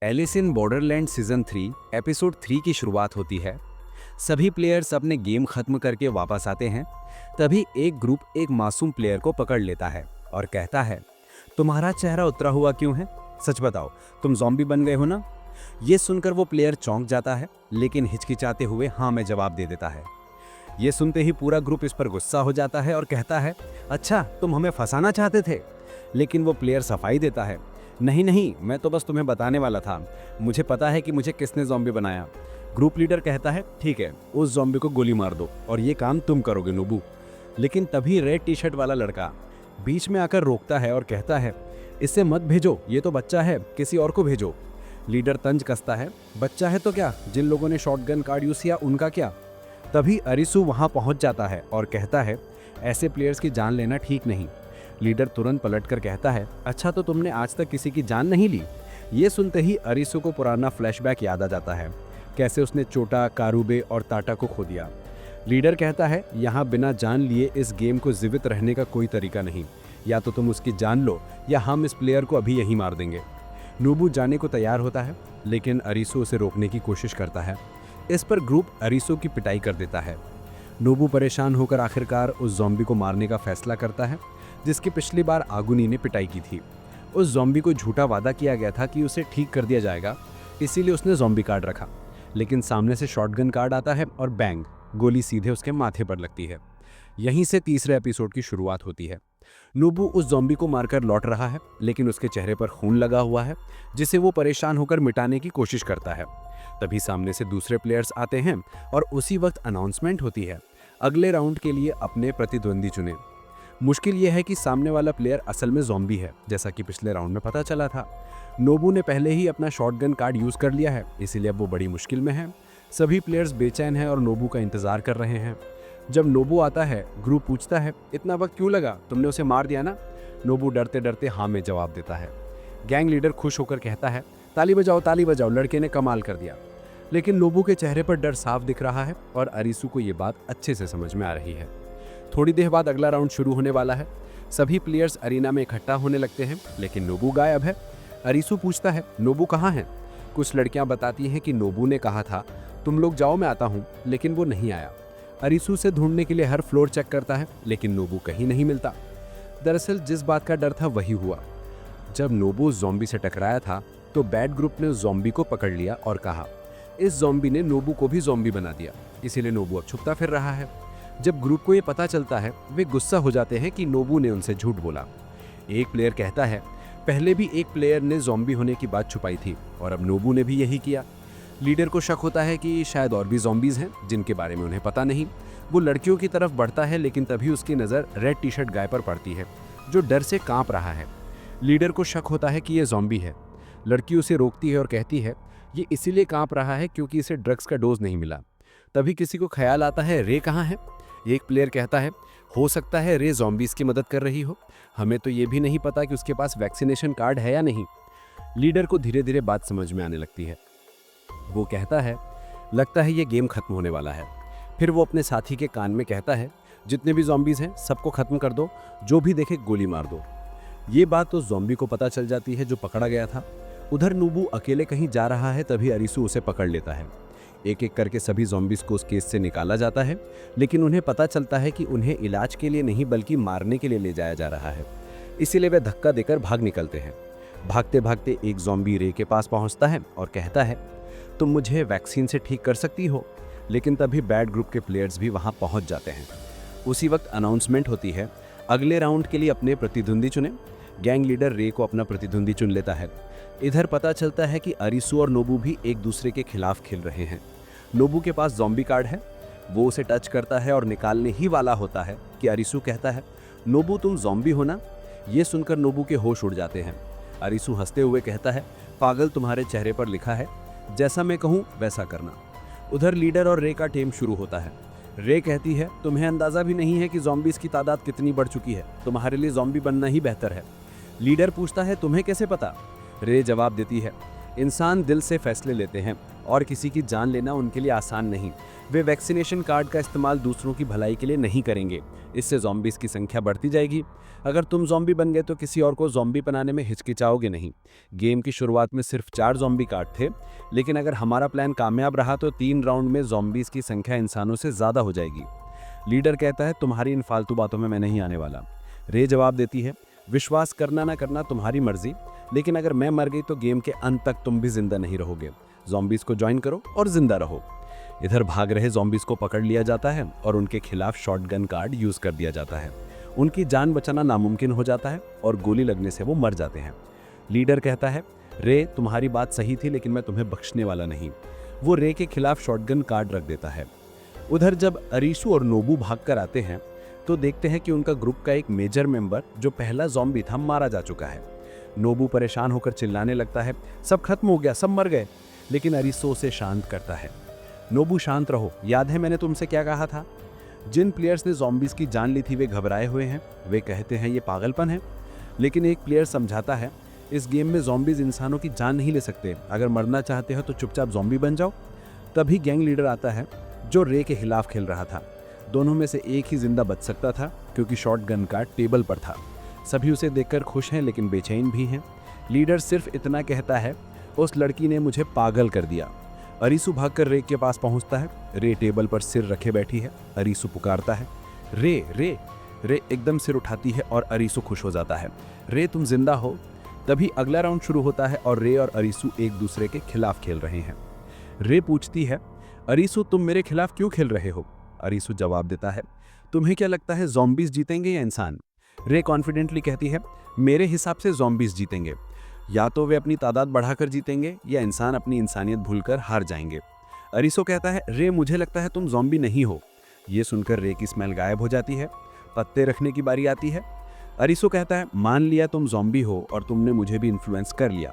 Alice in Borderland season 3 episode 3 की शुरुआत होती है। सभी प्लेयर्स अपने गेम खत्म करके वापस आते हैं। तभी एक ग्रुप एक मासूम प्लेयर को पकड़ लेता है और कहता है, तुम्हारा चेहरा उतरा हुआ क्यों है? सच बताओ, तुम ज़ॉम्बी बन गए हो ना? ये सुनकर वो प्लेयर चौंक जाता है, लेकिन हिचकिचाते हुए हाँ में जवाब दे देता है। ये सुनते ही पूरा ग्रुप इस पर गुस्सा हो जाता है और कहता है, अच्छा तुम हमें फंसाना चाहते थे। लेकिन वो प्लेयर सफाई देता है, नहीं नहीं, मैं तो बस तुम्हें बताने वाला था, मुझे पता है कि मुझे किसने ज़ॉम्बी बनाया। ग्रुप लीडर कहता है, ठीक है, उस ज़ॉम्बी को गोली मार दो और ये काम तुम करोगे नोबू। लेकिन तभी रेड टी शर्ट वाला लड़का बीच में आकर रोकता है और कहता है, इससे मत भेजो, ये तो बच्चा है, किसी और को भेजो। लीडर तंज कसता है, बच्चा है तो क्या, जिन लोगों ने शॉटगन कार्ड यूज किया उनका क्या? तभी अरिसू वहां पहुंच जाता है और कहता है, ऐसे प्लेयर्स की जान लेना ठीक नहीं। लीडर तुरंत पलटकर कहता है, अच्छा तो तुमने आज तक किसी की जान नहीं ली? ये सुनते ही अरिसू को पुराना फ्लैशबैक याद आ जाता है, कैसे उसने चोटा, कारूबे और ताटा को खो दिया। लीडर कहता है, यहाँ बिना जान लिए इस गेम को जीवित रहने का कोई तरीका नहीं, या तो तुम उसकी जान लो या हम इस प्लेयर को अभी यहीं मार देंगे। नोबू जाने को तैयार होता है, लेकिन अरिसू उसे रोकने की कोशिश करता है। इस पर ग्रुप अरिसू की पिटाई कर देता है। नोबू परेशान होकर आखिरकार उस ज़ॉम्बी को मारने का फैसला करता है, जिसकी पिछली बार आगुनी ने पिटाई की थी। उस ज़ॉम्बी को झूठा वादा किया गया था कि उसे ठीक कर दिया जाएगा, इसीलिए उसने ज़ॉम्बी कार्ड रखा। लेकिन सामने से शॉटगन कार्ड आता है और बैंग, गोली सीधे उसके माथे पर लगती है। यहीं से तीसरे एपिसोड की शुरुआत होती है। नोबू उस ज़ॉम्बी को मारकर लौट रहा है, लेकिन उसके चेहरे पर खून लगा हुआ है, जिसे वो परेशान होकर मिटाने की कोशिश करता है। तभी सामने से दूसरे प्लेयर्स आते हैं और उसी वक्त अनाउंसमेंट होती है, अगले राउंड के लिए अपने प्रतिद्वंदी चुने। मुश्किल यह है कि सामने वाला प्लेयर असल में ज़ॉम्बी है, जैसा कि पिछले राउंड में पता चला था। नोबू ने पहले ही अपना शॉटगन कार्ड यूज़ कर लिया है, इसीलिए अब वो बड़ी मुश्किल में है। सभी प्लेयर्स बेचैन हैं और नोबू का इंतज़ार कर रहे हैं। जब नोबू आता है, ग्रुप पूछता है, इतना वक्त क्यों लगा, तुमने उसे मार दिया ना? नोबू डरते डरते हाँ में जवाब देता है। गैंग लीडर खुश होकर कहता है, ताली बजाओ, लड़के ने कमाल कर दिया। लेकिन नोबू के चेहरे पर डर साफ दिख रहा है और अरिसू को ये बात अच्छे से समझ में आ रही है। थोड़ी देर बाद अगला राउंड शुरू होने वाला है। सभी प्लेयर्स अरीना में इकट्ठा होने लगते हैं, लेकिन नोबू गायब है। अरिसू पूछता है, नोबू कहाँ है? कुछ लड़कियां बताती हैं कि नोबू ने कहा था, तुम लोग जाओ मैं आता हूँ, लेकिन वो नहीं आया। अरिसू से ढूंढने के लिए हर फ्लोर चेक करता है, लेकिन नोबू कहीं नहीं मिलता। दरअसल जिस बात का डर था वही हुआ। जब नोबू ज़ॉम्बी से टकराया था तो बैड ग्रुप ने ज़ॉम्बी को पकड़ लिया और कहा, इस ज़ॉम्बी ने नोबू को भी ज़ॉम्बी बना दिया, इसीलिए नोबू अब छुपता फिर रहा है। जब ग्रुप को ये पता चलता है, वे गुस्सा हो जाते हैं कि नोबू ने उनसे झूठ बोला। एक प्लेयर कहता है, पहले भी एक प्लेयर ने ज़ॉम्बी होने की बात छुपाई थी और अब नोबू ने भी यही किया। लीडर को शक होता है कि शायद और भी ज़ॉम्बीज़ हैं जिनके बारे में उन्हें पता नहीं। वो लड़कियों की तरफ बढ़ता है, लेकिन तभी उसकी नज़र रेड टी शर्ट गाय पर पड़ती है, जो डर से कांप रहा है। लीडर को शक होता है कि ये ज़ॉम्बी है। लड़की उसे रोकती है और कहती है, ये इसीलिए कांप रहा है क्योंकि इसे ड्रग्स का डोज नहीं मिला। तभी किसी को ख्याल आता है, रे कहाँ है? एक प्लेयर कहता है, हो सकता है रे ज़ॉम्बीज़ की मदद कर रही हो, हमें तो ये भी नहीं पता कि उसके पास वैक्सीनेशन कार्ड है या नहीं। लीडर को धीरे धीरे बात समझ में आने लगती है। वो कहता है, लगता है ये गेम खत्म होने वाला है। फिर वो अपने साथी के कान में कहता है, जितने भी ज़ॉम्बीज़ हैं सबको ख़त्म कर दो, जो भी देखे गोली मार दो। ये बात तो ज़ॉम्बी को पता चल जाती है जो पकड़ा गया था। उधर नोबू अकेले कहीं जा रहा है, तभी अरिसू उसे पकड़ लेता है। एक एक करके सभी ज़ॉम्बीज़ को उस केस से निकाला जाता है, लेकिन उन्हें पता चलता है कि उन्हें इलाज के लिए नहीं बल्कि मारने के लिए ले जाया जा रहा है। इसीलिए वे धक्का देकर भाग निकलते हैं। भागते भागते एक ज़ॉम्बी रे के पास पहुंचता है और कहता है, तुम मुझे वैक्सीन से ठीक कर सकती हो। लेकिन तभी बैड ग्रुप के प्लेयर्स भी वहां पहुंच जाते हैं। उसी वक्त अनाउंसमेंट होती है, अगले राउंड के लिए अपने प्रतिद्वंदी चुने। गैंग लीडर रे को अपना प्रतिद्वंदी चुन लेता है। इधर पता चलता है कि अरिसू और नोबू भी एक दूसरे के खिलाफ खेल रहे हैं। नोबू के पास ज़ॉम्बी कार्ड है, वो उसे टच करता है और निकालने ही वाला होता है कि अरिसू कहता है, नोबू तुम ज़ॉम्बी हो ना? ये सुनकर नोबू के होश उड़ जाते हैं। अरिसू हंसते हुए कहता है, पागल, तुम्हारे चेहरे पर लिखा है, जैसा मैं कहूँ वैसा करना। उधर लीडर और रे का टेम शुरू होता है। रे कहती है, तुम्हें अंदाज़ा भी नहीं है कि ज़ॉम्बीज़ की तादाद कितनी बढ़ चुकी है, तुम्हारे लिए ज़ॉम्बी बनना ही बेहतर है। लीडर पूछता है, तुम्हें कैसे पता? रे जवाब देती है, इंसान दिल से फैसले लेते हैं और किसी की जान लेना उनके लिए आसान नहीं। वे वैक्सीनेशन कार्ड का इस्तेमाल दूसरों की भलाई के लिए नहीं करेंगे। इससे ज़ॉम्बीज की संख्या बढ़ती जाएगी। अगर तुम ज़ॉम्बी बन गए तो किसी और को ज़ॉम्बी बनाने में हिचकिचाओगे नहीं। गेम की शुरुआत में सिर्फ 4 ज़ॉम्बी कार्ड थे, लेकिन अगर हमारा प्लान कामयाब रहा तो 3 राउंड में ज़ॉम्बीज की संख्या इंसानों से ज़्यादा हो जाएगी। लीडर कहता है, तुम्हारी इन फालतू बातों में मैं नहीं आने वाला। रे जवाब देती है, विश्वास करना ना करना तुम्हारी मर्जी, लेकिन अगर मैं मर गई तो गेम के अंत तक तुम भी जिंदा नहीं रहोगे। ज़ॉम्बीज को ज्वाइन करो और जिंदा रहो। इधर भाग रहे ज़ॉम्बीज को पकड़ लिया जाता है और उनके खिलाफ शॉटगन कार्ड यूज कर दिया जाता है। उनकी जान बचाना नामुमकिन हो जाता है और गोली लगने से वो मर जाते हैं। लीडर कहता है, रे तुम्हारी बात सही थी, लेकिन मैं तुम्हें बख्शने वाला नहीं। वो रे के खिलाफ शॉटगन कार्ड रख देता है। उधर जब अरीसू और नोबू भागकर आते हैं तो देखते हैं कि उनका ग्रुप का एक मेजर मेंबर जो पहला ज़ॉम्बी था मारा जा चुका है। नोबू परेशान होकर चिल्लाने लगता है, सब खत्म हो गया, सब मर गए। लेकिन अरीसू उसे शांत करता है। नोबू शांत रहो, याद है मैंने तुमसे क्या कहा था? जिन प्लेयर्स ने ज़ॉम्बीज की जान ली थी वे घबराए हुए हैं। वे कहते हैं ये पागलपन है। लेकिन एक प्लेयर समझाता है, इस गेम में ज़ॉम्बीज इंसानों की जान नहीं ले सकते। अगर मरना चाहते हो तो चुपचाप ज़ॉम्बी बन जाओ। तभी गैंग लीडर आता है जो रे के खिलाफ खेल रहा था। दोनों में से एक ही जिंदा बच सकता था क्योंकि शॉटगन का टेबल पर था। सभी उसे देखकर खुश हैं लेकिन बेचैन भी हैं। लीडर सिर्फ इतना कहता है, उस लड़की ने मुझे पागल कर दिया। अरीसू भागकर रे के पास पहुंचता है। रे टेबल पर सिर रखे बैठी है। अरीसू पुकारता है, रे रे। रे एकदम सिर उठाती है और अरीसू खुश हो जाता है। रे तुम जिंदा हो। तभी अगला राउंड शुरू होता है और रे और अरीसू एक दूसरे के खिलाफ खेल रहे हैं। रे पूछती है, अरीसू तुम मेरे खिलाफ क्यों खेल रहे हो? अरीसू जवाब देता है, तुम्हें क्या लगता है ज़ॉम्बीज जीतेंगे या इंसान? रे कॉन्फिडेंटली कहती है, मेरे हिसाब से ज़ॉम्बीज जीतेंगे। या तो वे अपनी तादाद बढ़ाकर जीतेंगे या इंसान अपनी इंसानियत भूलकर हार जाएंगे। अरीसू कहता है, रे मुझे लगता है तुम ज़ॉम्बी नहीं हो। ये सुनकर रे की स्मेल गायब हो जाती है। पत्ते रखने की बारी आती है। अरीसू कहता है, मान लिया तुम ज़ॉम्बी हो और तुमने मुझे भी इन्फ्लुएंस कर लिया,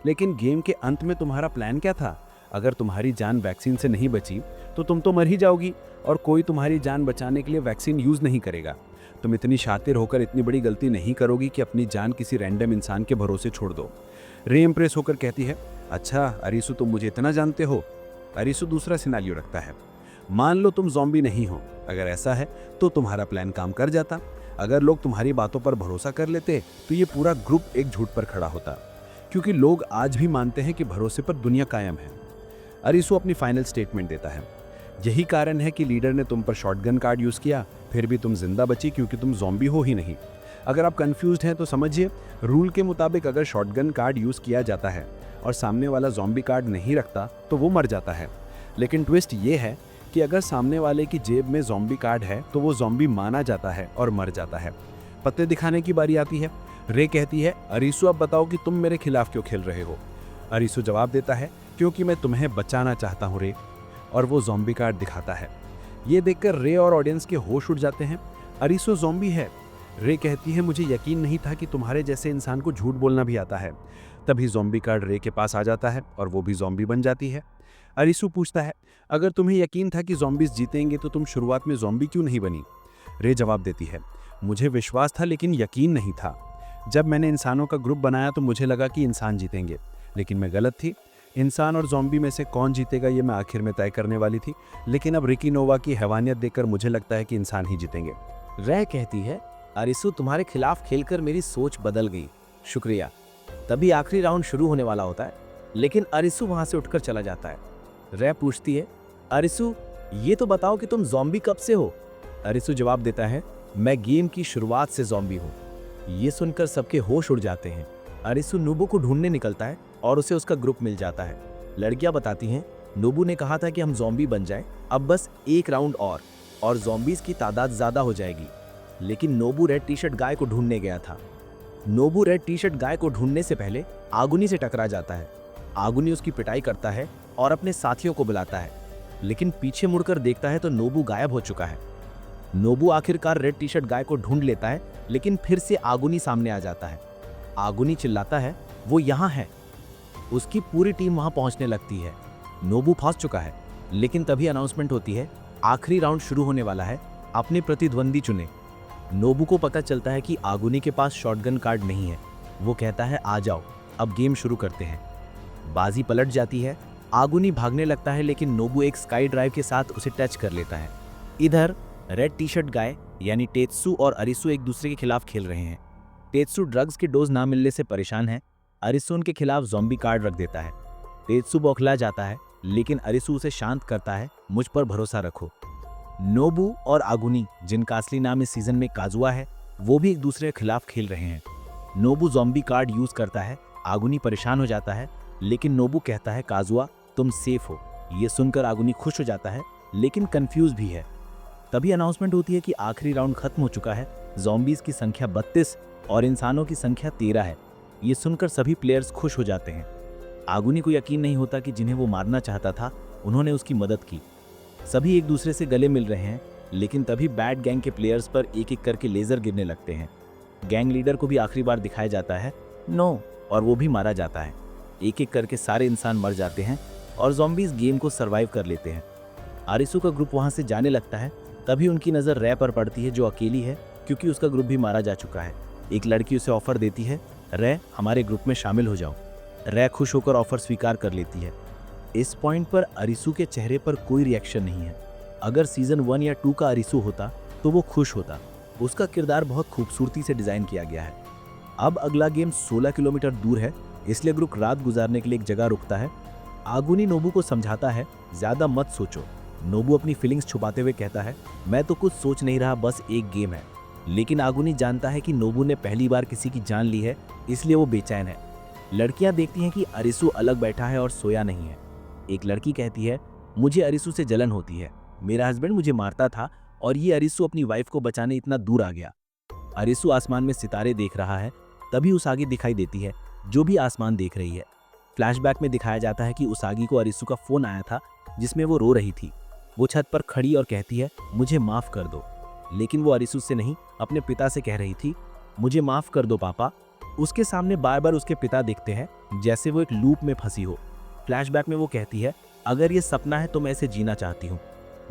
लेकिन गेम के अंत में तुम्हारा प्लान क्या था? अगर तुम्हारी जान वैक्सीन से नहीं बची तो तुम तो मर ही जाओगी और कोई तुम्हारी जान बचाने के लिए वैक्सीन यूज़ नहीं करेगा। तुम इतनी शातिर होकर इतनी बड़ी गलती नहीं करोगी कि अपनी जान किसी रैंडम इंसान के भरोसे छोड़ दो। रे इम्प्रेस होकर कहती है, अच्छा अरीसू तुम मुझे इतना जानते हो। अरीसू दूसरा सिनारियो रखता है, मान लो तुम ज़ॉम्बी नहीं हो। अगर ऐसा है तो तुम्हारा प्लान काम कर जाता। अगर लोग तुम्हारी बातों पर भरोसा कर लेते तो ये पूरा ग्रुप एक झूठ पर खड़ा होता, क्योंकि लोग आज भी मानते हैं कि भरोसे पर दुनिया कायम है। अरीसू अपनी फाइनल स्टेटमेंट देता है, यही कारण है कि लीडर ने तुम पर शॉटगन कार्ड यूज़ किया, फिर भी तुम जिंदा बची क्योंकि तुम ज़ॉम्बी हो ही नहीं। अगर आप कंफ्यूज्ड हैं तो समझिए, रूल के मुताबिक अगर शॉटगन कार्ड यूज़ किया जाता है और सामने वाला ज़ॉम्बी कार्ड नहीं रखता तो वो मर जाता है। लेकिन ट्विस्ट ये है कि अगर सामने वाले की जेब में ज़ॉम्बी कार्ड है तो वो ज़ॉम्बी माना जाता है और मर जाता है। पत्ते दिखाने की बारी आती है। रे कहती है, अरीसू अब बताओ कि तुम मेरे खिलाफ क्यों खेल रहे हो? अरीसू जवाब देता है, क्योंकि मैं तुम्हें बचाना चाहता हूँ रे। और वो ज़ॉम्बी कार्ड दिखाता है। ये देखकर रे और ऑडियंस के होश उड़ जाते हैं। अरीसू ज़ॉम्बी है। रे कहती है, मुझे यकीन नहीं था कि तुम्हारे जैसे इंसान को झूठ बोलना भी आता है। तभी ज़ॉम्बी कार्ड रे के पास आ जाता है और वो भी ज़ॉम्बी बन जाती है। अरीसू पूछता है, अगर तुम्हें यकीन था कि ज़ॉम्बीज जीतेंगे तो तुम शुरुआत में ज़ॉम्बी क्यों नहीं बनी? रे जवाब देती है, मुझे विश्वास था लेकिन यकीन नहीं था। जब मैंने इंसानों का ग्रुप बनाया तो मुझे लगा कि इंसान जीतेंगे, लेकिन मैं गलत थी। इंसान और ज़ॉम्बी में से कौन जीतेगा ये मैं आखिर में तय करने वाली थी, लेकिन अब रिकी नोवा की हैवानियत देखकर मुझे लगता है कि इंसान ही जीतेंगे। रे कहती है, अरीसू तुम्हारे खिलाफ खेलकर मेरी सोच बदल गई, शुक्रिया। तभी आखिरी राउंड शुरू होने वाला होता है, लेकिन अरीसू वहां से उठकर चला जाता है। रे पूछती है, अरीसू ये तो बताओ कि तुम ज़ॉम्बी कब से हो? अरीसू जवाब देता है, मैं गेम की शुरुआत से ज़ॉम्बी हूँ। ये सुनकर सबके होश उड़ जाते हैं। अरीसू नोबू को ढूंढने निकलता है और उसे उसका ग्रुप मिल जाता है। लड़कियां बताती हैं, नोबू ने कहा था कि हम ज़ॉम्बी बन जाएं, अब बस एक राउंड और ज़ॉम्बीज की तादाद ज़्यादा हो जाएगी। लेकिन नोबू रेड टी शर्ट गाय को ढूंढने गया था। नोबू रेड टी शर्ट गाय को ढूंढने से पहले आगुनी से टकरा जाता है। आगुनी उसकी पिटाई करता है और अपने साथियों को बुलाता है, लेकिन पीछे मुड़कर देखता है तो नोबू गायब हो चुका है। नोबू आखिरकार रेड टी शर्ट गाय को ढूंढ लेता है, लेकिन फिर से आगुनी सामने आ जाता है। आगुनी चिल्लाता है, वो यहाँ है। उसकी पूरी टीम वहां पहुंचने लगती है। नोबू फंस चुका है, लेकिन तभी अनाउंसमेंट होती है, आखिरी राउंड शुरू होने वाला है, अपने प्रतिद्वंदी चुने। नोबू को पता चलता है कि आगुनी के पास शॉटगन कार्ड नहीं है। वो कहता है, आ जाओ अब गेम शुरू करते हैं। बाजी पलट जाती है आगुनी भागने लगता है लेकिन नोबू एक स्काई ड्राइव के साथ उसे टच कर लेता है। इधर रेड टी शर्ट गाय यानी टेत्सु और अरिसु एक दूसरे के खिलाफ खेल रहे हैं। टेत्सु ड्रग्स की डोज ना मिलने से परेशान है। अरिसु उनके खिलाफ ज़ॉम्बी कार्ड रख देता है। टेत्सु बौखला जाता है लेकिन अरिसु उसे शांत करता है, मुझ पर भरोसा रखो। नोबू और आगुनी, जिनका असली नाम इस सीजन में काजुआ है, वो भी एक दूसरे के खिलाफ खेल रहे हैं। नोबू ज़ॉम्बी कार्ड यूज करता है। आगुनी परेशान हो जाता है लेकिन नोबू कहता है काजुआ तुम सेफ हो। ये सुनकर आगुनी खुश हो जाता है लेकिन कंफ्यूज भी है। तभी अनाउंसमेंट होती है कि आखिरी राउंड खत्म हो चुका है। ज़ॉम्बीज की संख्या 32 और इंसानों की संख्या 13 है। ये सुनकर सभी प्लेयर्स खुश हो जाते हैं। आगुनी को यकीन नहीं होता कि जिन्हें वो मारना चाहता था उन्होंने उसकी मदद की। सभी एक दूसरे से गले मिल रहे हैं लेकिन तभी बैड गैंग के प्लेयर्स पर एक एक करके लेजर गिरने लगते हैं। गैंग लीडर को भी आखिरी बार दिखाया जाता है नो, और वो भी मारा जाता है। एक एक करके सारे इंसान मर जाते हैं और ज़ॉम्बीज गेम को सरवाइव कर लेते हैं। आरिसु का ग्रुप वहां से जाने लगता है। तभी उनकी नज़र रै पर पड़ती है जो अकेली है क्योंकि उसका ग्रुप भी मारा जा चुका है। एक लड़की उसे ऑफर देती है, रै हमारे ग्रुप में शामिल हो जाओ। रै खुश होकर ऑफर स्वीकार कर लेती है। इस पॉइंट पर अरिसु के चेहरे पर कोई रिएक्शन नहीं है। अगर सीजन 1 या 2 का अरिसु होता तो वो खुश होता। उसका किरदार बहुत खूबसूरती से डिजाइन किया गया है। अब अगला गेम 16 किलोमीटर दूर है, इसलिए ग्रुप रात गुजारने के लिए एक जगह रुकता है। आगुनी नोबू को समझाता है ज्यादा मत सोचो। नोबू अपनी फीलिंग्स छुपाते हुए कहता है मैं तो कुछ सोच नहीं रहा, बस एक गेम है। लेकिन आगुनी जानता है कि नोबू ने पहली बार किसी की जान ली है, इसलिए वो बेचैन है। लड़कियां देखती हैं कि अरिसु अलग बैठा है और सोया नहीं है। एक लड़की कहती है मुझे अरिसु से जलन होती है, मेरा हस्बैंड मुझे मारता था और ये अरिसु अपनी वाइफ को बचाने इतना दूर आ गया। अरिसु आसमान में सितारे देख रहा है। तभी उसागी दिखाई देती है जो भी आसमान देख रही है। फ्लैशबैक में दिखाया जाता है कि उसागी को अरिसु का फोन आया था जिसमें वो रो रही थी। वो छत पर खड़ी और कहती है मुझे माफ कर दो, लेकिन वो अरिसु से नहीं अपने पिता से कह रही थी मुझे माफ कर दो पापा। उसके सामने बार बार उसके पिता दिखते हैं जैसे वो एक लूप में फंसी हो। फ्लैशबैक में वो कहती है अगर ये सपना है तो मैं इसे जीना चाहती हूँ।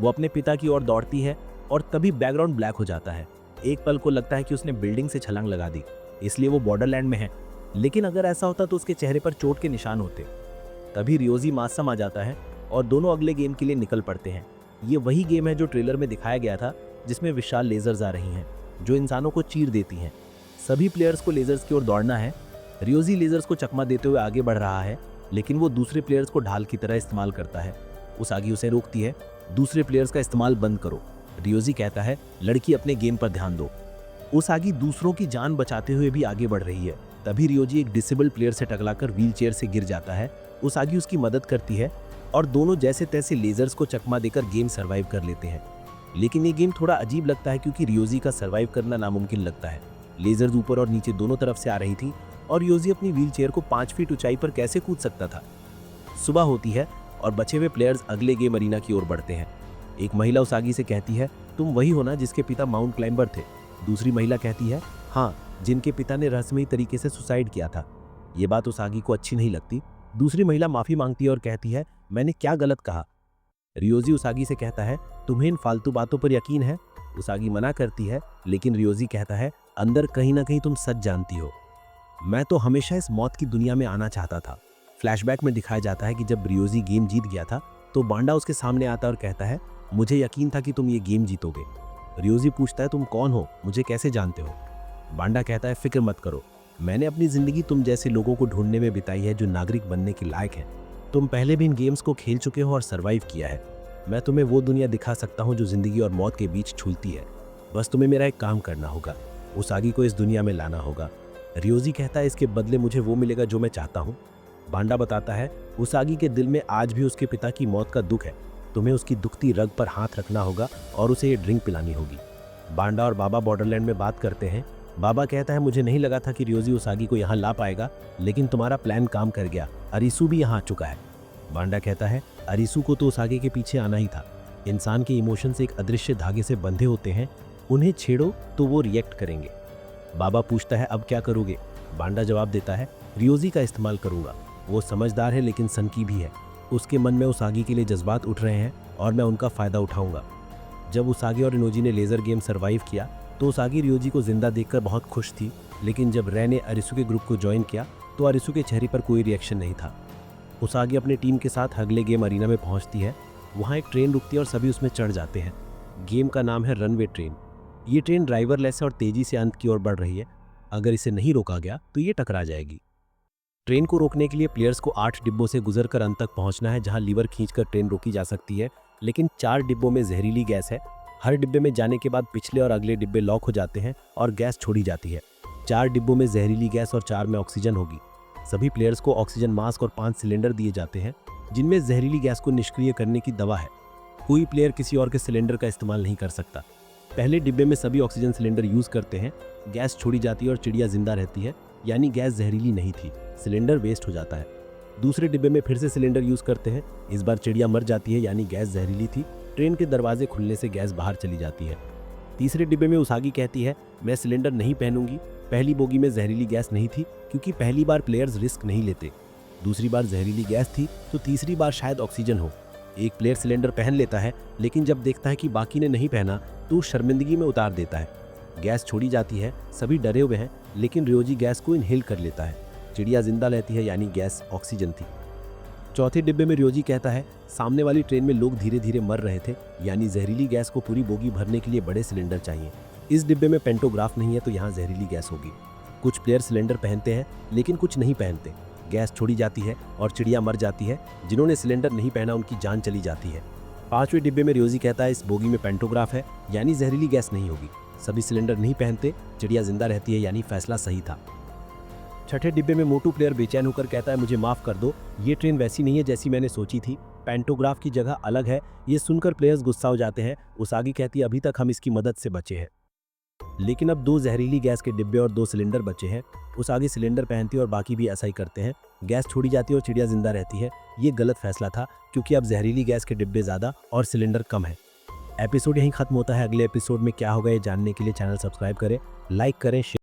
वो अपने पिता की ओर दौड़ती है और तभी बैकग्राउंड ब्लैक हो जाता है। एक पल को लगता है कि उसने बिल्डिंग से छलांग लगा दी, इसलिए वो बॉर्डरलैंड में है। लेकिन अगर ऐसा होता तो उसके चेहरे पर चोट के निशान होते। तभी रियोजी मासम आ जाता है और दोनों अगले गेम के लिए निकल पड़ते हैं। ये वही गेम है जो ट्रेलर में दिखाया गया था, जिसमें विशाल लेजर्स आ रही हैं जो इंसानों को चीर देती हैं। सभी प्लेयर्स को लेजर्स की ओर दौड़ना है। रियोजी लेजर्स को चकमा देते हुए आगे बढ़ रहा है, लेकिन वो दूसरे प्लेयर्स को ढाल की तरह इस्तेमाल करता है। उसागी उसे रोकती है, दूसरे प्लेयर्स का इस्तेमाल बंद करो। रियोजी कहता है लड़की अपने गेम पर ध्यान दो। उसागी दूसरों की जान बचाते हुए भी आगे बढ़ रही है। तभी रियोजी एक डिसेबल्ड प्लेयर से टकराकर व्हीलचेयर से गिर जाता है। उसागी उसकी मदद करती है और दोनों जैसे तैसे लेजर्स को चकमा देकर गेम सर्वाइव कर लेते हैं। लेकिन ये गेम थोड़ा अजीब लगता है क्योंकि रियोजी का सर्वाइव करना नामुमकिन लगता है। लेजर्स ऊपर और नीचे दोनों तरफ से आ रही थी और रियोजी अपनी व्हीलचेयर को 5 फीट ऊंचाई पर कैसे कूद सकता था। सुबह होती है और बचे हुए प्लेयर्स अगले गेम अरीना की ओर बढ़ते हैं। एक महिला उसागी से कहती है तुम वही हो ना जिसके पिता माउंट क्लाइंबर थे। दूसरी महिला कहती है हाँ, जिनके पिता ने रहस्यमयी तरीके से सुसाइड किया था। ये बात उसागी को अच्छी नहीं लगती। दूसरी महिला माफी मांगती है और कहती है मैंने क्या गलत कहा। रियोजी उसागी से कहता है तुम्हें इन फालतू बातों पर यकीन है। उसागी मना करती है, लेकिन रियोजी कहता है अंदर कहीं ना कहीं तुम सच जानती हो। मैं तो हमेशा इस मौत की दुनिया में आना चाहता था। फ्लैशबैक में दिखाया जाता है कि जब रियोजी गेम जीत गया था तो बांडा उसके सामने आता और कहता है मुझे यकीन था कि तुम ये गेम जीतोगे। रियोजी पूछता है तुम कौन हो, मुझे कैसे जानते हो। बांडा कहता है फिक्र मत करो, मैंने अपनी जिंदगी तुम जैसे लोगों को ढूंढने में बिताई है जो नागरिक बनने के लायक हैं। तुम पहले भी इन गेम्स को खेल चुके हो और सरवाइव किया है। मैं तुम्हें वो दुनिया दिखा सकता हूँ जो जिंदगी और मौत के बीच छूलती है। बस तुम्हें मेरा एक काम करना होगा, उसागी को इस दुनिया में लाना होगा। रियोजी कहता है इसके बदले मुझे वो मिलेगा जो मैं चाहता हूँ। बांडा बताता है उसागी के दिल में आज भी उसके पिता की मौत का दुख है। तुम्हें उसकी दुखती रग पर हाथ रखना होगा और उसे ये ड्रिंक पिलानी होगी। बांडा और बाबा बॉर्डरलैंड में बात करते हैं। बाबा कहता है मुझे नहीं लगा था कि रियोजी उसागी को यहाँ ला पाएगा, लेकिन तुम्हारा प्लान काम कर गया। अरिसु भी यहाँ आ चुका है। बांडा कहता है अरिसु को तो उसागी के पीछे आना ही था। इंसान के इमोशंस एक अदृश्य धागे से बंधे होते हैं, उन्हें छेड़ो तो वो रिएक्ट करेंगे। बाबा पूछता है अब क्या करोगे। बांडा जवाब देता है रियोजी का इस्तेमाल करूंगा। वो समझदार है लेकिन सनकी भी है। उसके मन में उसागी के लिए जज्बात उठ रहे हैं और मैं उनका फायदा उठाऊंगा। जब उसागी और रिनोजी ने लेजर गेम सरवाइव किया तो उसागी रियोजी को जिंदा देखकर बहुत खुश थी, लेकिन जब रै ने अरिसु के ग्रुप को ज्वाइन किया तो अरिसु के चेहरे पर कोई रिएक्शन नहीं था। उसागी अपनी टीम के साथ अगले गेम अरीना में पहुंचती है। वहां एक ट्रेन रुकती है और सभी उसमें चढ़ जाते हैं। गेम का नाम है रनवे ट्रेन। ये ट्रेन ड्राइवरलेस है और तेजी से अंत की ओर बढ़ रही है। अगर इसे नहीं रोका गया तो ये टकरा जाएगी। ट्रेन को रोकने के लिए प्लेयर्स को 8 डिब्बों से गुजरकर अंत तक पहुंचना है, जहां लीवर खींचकर ट्रेन रोकी जा सकती है। लेकिन 4 डिब्बों में जहरीली गैस है। हर डिब्बे में जाने के बाद पिछले और अगले डिब्बे लॉक हो जाते हैं और गैस छोड़ी जाती है। 4 डिब्बों में जहरीली गैस और 4 में ऑक्सीजन होगी। सभी प्लेयर्स को ऑक्सीजन मास्क और 5 सिलेंडर दिए जाते हैं, जिनमें जहरीली गैस को निष्क्रिय करने की दवा है। कोई प्लेयर किसी और के सिलेंडर का इस्तेमाल नहीं कर सकता। पहले डिब्बे में सभी ऑक्सीजन सिलेंडर यूज करते हैं। गैस छोड़ी जाती है और चिड़िया जिंदा रहती है, यानी गैस जहरीली नहीं थी। सिलेंडर वेस्ट हो जाता है। दूसरे डिब्बे में फिर से सिलेंडर यूज करते हैं। इस बार चिड़िया मर जाती है, यानी गैस जहरीली थी। ट्रेन के दरवाजे खुलने से गैस बाहर चली जाती है। तीसरे डिब्बे में उसागी कहती है, मैं सिलेंडर नहीं पहनूंगी। पहली बोगी में जहरीली गैस नहीं थी, क्योंकि पहली बार प्लेयर्स रिस्क नहीं लेते। दूसरी बार जहरीली गैस थी, तो तीसरी बार शायद ऑक्सीजन हो। एक प्लेयर सिलेंडर पहन लेता है, लेकिन जब देखता है कि बाकी ने नहीं पहना तो शर्मिंदगी में उतार देता है। गैस छोड़ी जाती है। सभी डरे हुए हैं, लेकिन रियोजी गैस को इनहेल कर लेता है। चिड़िया जिंदा रहती है, यानी गैस ऑक्सीजन थी। चौथे डिब्बे में रियोजी कहता है, सामने वाली ट्रेन में लोग धीरे धीरे मर रहे थे, यानी जहरीली गैस को पूरी बोगी भरने के लिए बड़े सिलेंडर चाहिए। इस डिब्बे में पेंटोग्राफ नहीं है, तो यहाँ जहरीली गैस होगी। कुछ प्लेयर सिलेंडर पहनते हैं, लेकिन कुछ नहीं पहनते। गैस छोड़ी जाती है और चिड़िया मर जाती है। जिन्होंने सिलेंडर नहीं पहना उनकी जान चली जाती है। पांचवें डिब्बे में रियोजी कहता है, इस बोगी में पेंटोग्राफ है, यानी जहरीली गैस नहीं होगी। सभी सिलेंडर नहीं पहनते। चिड़िया जिंदा रहती है, यानी फैसला सही था। छठे डिब्बे में मोटू प्लेयर बेचैन होकर कहता है, मुझे माफ कर दो, ये ट्रेन वैसी नहीं है जैसी मैंने सोची थी। पेंटोग्राफ की जगह अलग है। ये सुनकर प्लेयर्स गुस्सा हो जाते हैं। उसागी कहती है, अभी तक हम इसकी मदद से बचे हैं। लेकिन अब 2 जहरीली गैस के डिब्बे और 2 सिलेंडर बचे हैं। उसागी सिलेंडर पहनती है और बाकी भी ऐसा ही करते हैं। गैस छोड़ी जाती है और चिड़िया जिंदा रहती है। ये गलत फैसला था, क्योंकि अब जहरीली गैस के डिब्बे ज़्यादा और सिलेंडर कम है। एपिसोड यहीं खत्म होता है। अगले एपिसोड में क्या होगा ये जानने के लिए चैनल सब्सक्राइब करें, लाइक करें, शेयर